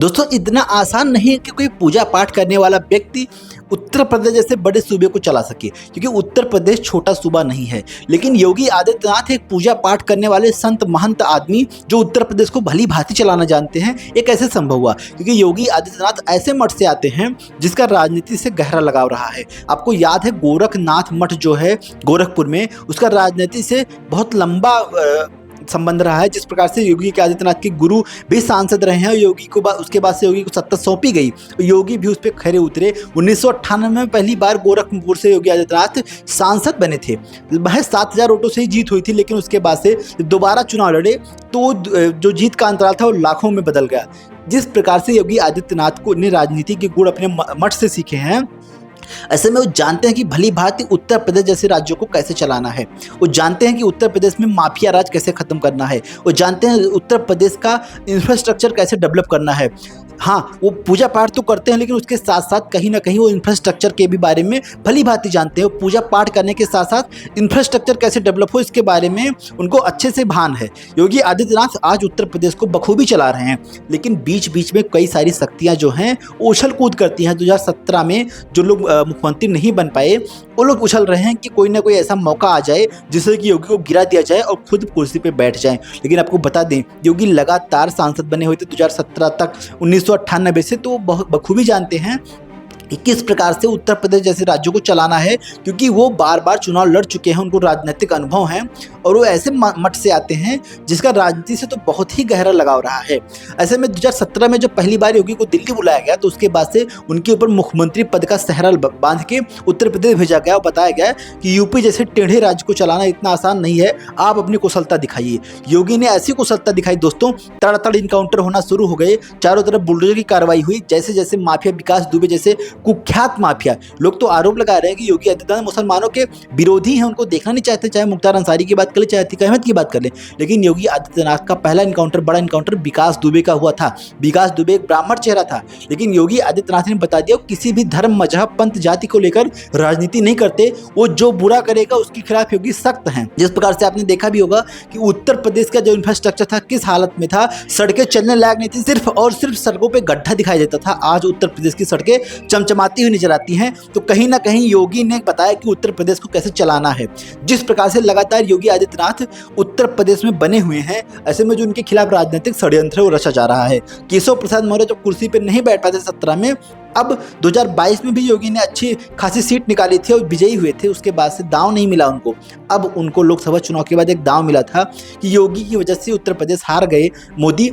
दोस्तों इतना आसान नहीं है कि कोई पूजा पाठ करने वाला व्यक्ति उत्तर प्रदेश जैसे बड़े सूबे को चला सके, क्योंकि उत्तर प्रदेश छोटा सूबा नहीं है। लेकिन योगी आदित्यनाथ एक पूजा पाठ करने वाले संत महंत आदमी जो उत्तर प्रदेश को भली भांति चलाना जानते हैं, ये कैसे संभव हुआ? क्योंकि योगी आदित्यनाथ ऐसे मठ से आते हैं जिसका राजनीति से गहरा लगाव रहा है। आपको याद है गोरखनाथ मठ जो है गोरखपुर में, उसका राजनीति से बहुत लंबा संबंध रहा है। जिस प्रकार से योगी के आदित्यनाथ के गुरु भी सांसद रहे हैं, योगी को उसके बाद से योगी को सत्ता सौंपी गई, योगी भी उस पर खरे उतरे। 1998 में पहली बार गोरखपुर से योगी आदित्यनाथ सांसद बने थे। महज 7000 वोटों से ही जीत हुई थी, लेकिन उसके बाद से दोबारा चुनाव लड़े तो जो जीत का अंतराल था वो लाखों में बदल गया। जिस प्रकार से योगी आदित्यनाथ को ने राजनीति के गुण अपने मठ से सीखे हैं, ऐसे में वो जानते हैं कि भली भांति उत्तर प्रदेश जैसे राज्यों को कैसे चलाना है। वो जानते हैं कि उत्तर प्रदेश में माफिया राज कैसे खत्म करना है। वो जानते हैं उत्तर प्रदेश का इंफ्रास्ट्रक्चर कैसे डेवलप करना है। हाँ, वो पूजा पाठ तो करते हैं, लेकिन उसके साथ साथ कहीं ना कहीं वो इंफ्रास्ट्रक्चर के भी बारे में भली भांति जानते हैं। वो पूजा पाठ करने के साथ साथ इंफ्रास्ट्रक्चर कैसे डेवलप हो, इसके बारे में उनको अच्छे से भान है। योगी आदित्यनाथ आज उत्तर प्रदेश को बखूबी चला रहे हैं, लेकिन बीच बीच में कई सारी शक्तियाँ जो हैं उछल कूद करती हैं। 2017 में जो लोग मुख्यमंत्री नहीं बन पाए, वो लोग उछल रहे हैं कि कोई ना कोई ऐसा मौका आ जाए जिससे कि योगी को गिरा दिया जाए और खुद कुर्सी पे बैठ जाए। लेकिन आपको बता दें, योगी लगातार सांसद बने हुए थे 2017 तक, 1998 से, तो बहुत बखूबी जानते हैं कि किस प्रकार से उत्तर प्रदेश जैसे राज्यों को चलाना है, क्योंकि वो बार बार चुनाव लड़ चुके हैं, उनको राजनीतिक अनुभव है और वो ऐसे मठ से आते हैं जिसका राजनीति से तो बहुत ही गहरा लगाव रहा है। ऐसे में 2017 में जब पहली बार योगी को दिल्ली बुलाया गया, तो उसके बाद से उनके ऊपर मुख्यमंत्री पद का सहरा बांध के उत्तर प्रदेश भेजा गया और बताया गया कि यूपी जैसे टेढ़े राज्य को चलाना इतना आसान नहीं है, आप अपनी कुशलता दिखाइए। योगी ने ऐसी कुशलता दिखाई दोस्तों, तड़ातड़ इनकाउंटर होना शुरू हो गए, चारों तरफ बुलडोजर की कार्रवाई हुई। जैसे जैसे माफिया विकास दुबे जैसे कुख्यात माफिया, लोग तो आरोप लगा रहे हैं कि योगी आदित्यनाथ मुसलमानों के विरोधी हैं, उनको देखना नहीं चाहते, चाहे मुख्तार अंसारी की बात कर ले, चाहे अतीक अहमद की बात कर ले। लेकिन योगी आदित्यनाथ का पहला इनकाउंटर, बड़ा इनकाउंटर विकास दुबे का हुआ था। विकास दुबे एक ब्राह्मण चेहरा था, लेकिन योगी आदित्यनाथ ने बता दिया किसी भी धर्म, मजहब, पंथ, जाति को लेकर राजनीति नहीं करते, वो जो बुरा करेगा उसके खिलाफ योगी सख्त हैं। जिस प्रकार से आपने देखा भी होगा कि उत्तर प्रदेश का जो इंफ्रास्ट्रक्चर था किस हालत में था, सड़कें चलने लायक नहीं थी, सिर्फ और सिर्फ सड़कों पे गड्ढा दिखाई देता था। आज उत्तर प्रदेश की सड़कें चमचमाती हुई नजर आती हैं। तो कहीं ना कहीं योगी ने बताया कि उत्तर प्रदेश को कैसे चलाना है। जिस प्रकार से लगातार योगी आदित्यनाथ उत्तर प्रदेश में बने हुए हैं, ऐसे में जो उनके खिलाफ राजनीतिक षड्यंत्र रचा जा रहा है। केशव प्रसाद मौर्य जब कुर्सी पर नहीं बैठ पाते 17 में, अब 2022 में भी योगी ने अच्छी खासी सीट निकाली थी और विजयी हुए थे। उसके बाद से दांव नहीं मिला उनको। अब उनको लोकसभा चुनाव के बाद एक दांव मिला था कि योगी की वजह से उत्तर प्रदेश हार गए मोदी,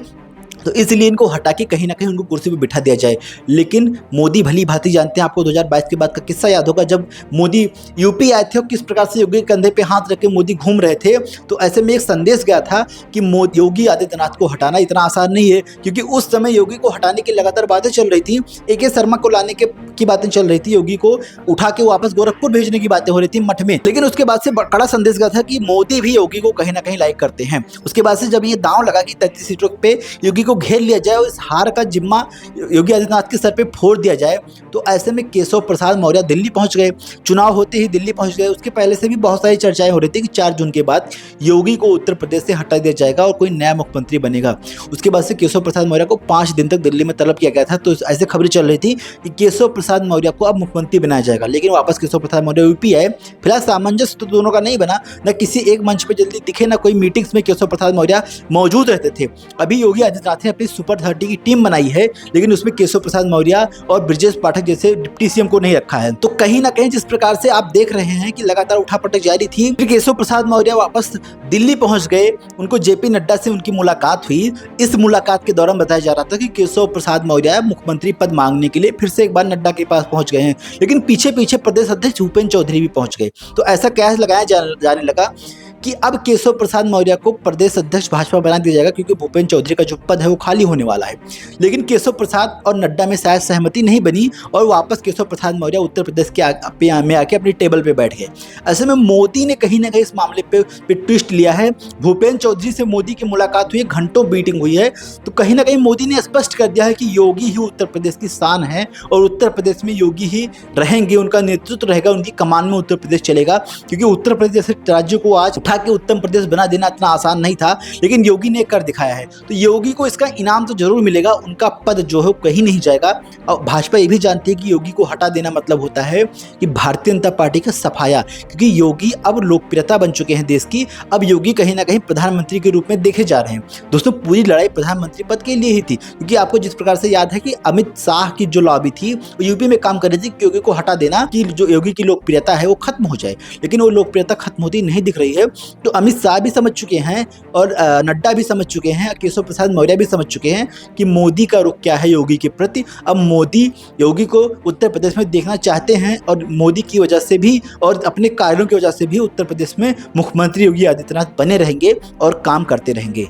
तो इसलिए इनको हटा के कहीं ना कहीं उनको कुर्सी पे बिठा दिया जाए। लेकिन मोदी भली भांति जानते हैं, आपको 2022 के बाद का किस्सा याद होगा, जब मोदी यूपी आए थे और किस प्रकार से योगी के कंधे पे हाथ रख के मोदी घूम रहे थे। तो ऐसे में एक संदेश गया था कि योगी आदित्यनाथ को हटाना इतना आसान नहीं है, क्योंकि उस समय योगी को हटाने की लगातार बातें चल रही थी। AK शर्मा को लाने की बातें चल रही थी, योगी को उठा के वापस गोरखपुर भेजने की बातें हो रही थी मठ में। लेकिन उसके बाद से कड़ा संदेश गया था कि मोदी भी योगी को कहीं ना कहीं लाइक करते हैं। उसके बाद से जब ये दांव लगा कि 33 सीटों पे योगी को घेर लिया जाए और इस हार का जिम्मा योगी आदित्यनाथ के सर पे फोड़ दिया जाए, तो ऐसे में केशव प्रसाद मौर्य दिल्ली पहुंच गए। चुनाव होते ही दिल्ली पहुंच गए। उसके पहले से भी बहुत सारी चर्चाएं हो रही थी कि 4 जून के बाद योगी को उत्तर प्रदेश से हटा दिया जाएगा और कोई नया मुख्यमंत्री बनेगा। उसके बाद से केशव प्रसाद मौर्य को 5 दिन तक दिल्ली में तलब किया गया था। तो ऐसे खबरें चल रही थी कि केशव प्रसाद मौर्य को अब मुख्यमंत्री बनाया जाएगा, लेकिन वापस केशव प्रसाद मौर्य यूपी आए। फिलहाल सामंजस्य तो दोनों का नहीं बना, न किसी एक मंच पर जल्दी दिखे, न कोई मीटिंग्स में केशव प्रसाद मौर्य मौजूद रहते थे। अभी योगी आदित्यनाथ ने अपनी सुपर 30 की टीम बनाई है, लेकिन उसमें केशव प्रसाद मौर्य और ब्रजेश पाठक जैसे डिप्टी CM को नहीं रखा है। तो कहीं ना कहीं जिस प्रकार से आप देख रहे हैं कि लगातार उठापटक जारी थी, फिर केशव प्रसाद मौर्य वापस दिल्ली पहुंच गए। उनको JP नड्डा से उनकी मुलाकात हुई। इस मुलाकात के दौरान बताया जा रहा था कि केशव प्रसाद मौर्य मुख्यमंत्री पद मांगने के लिए फिर से एक बार नड्डा के पास पहुंच गए हैं, लेकिन पीछे पीछे प्रदेश अध्यक्ष भूपेंद्र चौधरी भी पहुंच गए। तो ऐसा कयास लगाया जाने लगा कि अब केशव प्रसाद मौर्य को प्रदेश अध्यक्ष भाजपा बना दिया जाएगा, क्योंकि भूपेंद्र चौधरी का जो पद है वो खाली होने वाला है। लेकिन केशव प्रसाद और नड्डा में शायद सहमति नहीं बनी और वापस केशव प्रसाद मौर्य उत्तर प्रदेश में आके अपनी टेबल पे बैठ गए। ऐसे में मोदी ने कहीं ना कहीं इस मामले पे ट्विस्ट लिया है। भूपेंद्र चौधरी से मोदी की मुलाकात हुई, घंटों मीटिंग हुई है, तो कहीं ना कहीं मोदी ने स्पष्ट कर दिया है कि योगी ही उत्तर प्रदेश की शान है और उत्तर प्रदेश में योगी ही रहेंगे, उनका नेतृत्व रहेगा, उनकी कमान में उत्तर प्रदेश चलेगा। क्योंकि उत्तर प्रदेश जैसे राज्य को आज उठा के उत्तम प्रदेश बना देना इतना आसान नहीं था, लेकिन योगी ने कर दिखाया है। तो योगी को इसका इनाम तो जरूर मिलेगा, उनका पद जो है कहीं नहीं जाएगा। और भाजपा ये भी जानती है कि योगी को हटा देना मतलब होता है कि भारतीय जनता पार्टी का सफाया, क्योंकि योगी अब लोकप्रियता बन चुके हैं देश की। अब योगी कहीं ना कहीं प्रधानमंत्री के रूप में देखे जा रहे हैं। दोस्तों, पूरी लड़ाई प्रधानमंत्री पद के लिए ही थी, क्योंकि आपको जिस प्रकार से याद है कि अमित शाह की जो लॉबी थी वो यूपी में काम कर रही थी कि योगी को हटा देना, कि जो योगी की लोकप्रियता है वो खत्म हो जाए, लेकिन वो लोकप्रियता खत्म होती नहीं दिख रही है। तो अमित शाह भी समझ चुके हैं और नड्डा भी समझ चुके हैं, केशव प्रसाद मौर्य भी समझ चुके हैं कि मोदी का रुख क्या है योगी के प्रति। अब मोदी योगी को उत्तर प्रदेश में देखना चाहते हैं, और मोदी की वजह से भी और अपने कार्यों की वजह से भी उत्तर प्रदेश में मुख्यमंत्री योगी आदित्यनाथ बने रहेंगे और काम करते रहेंगे।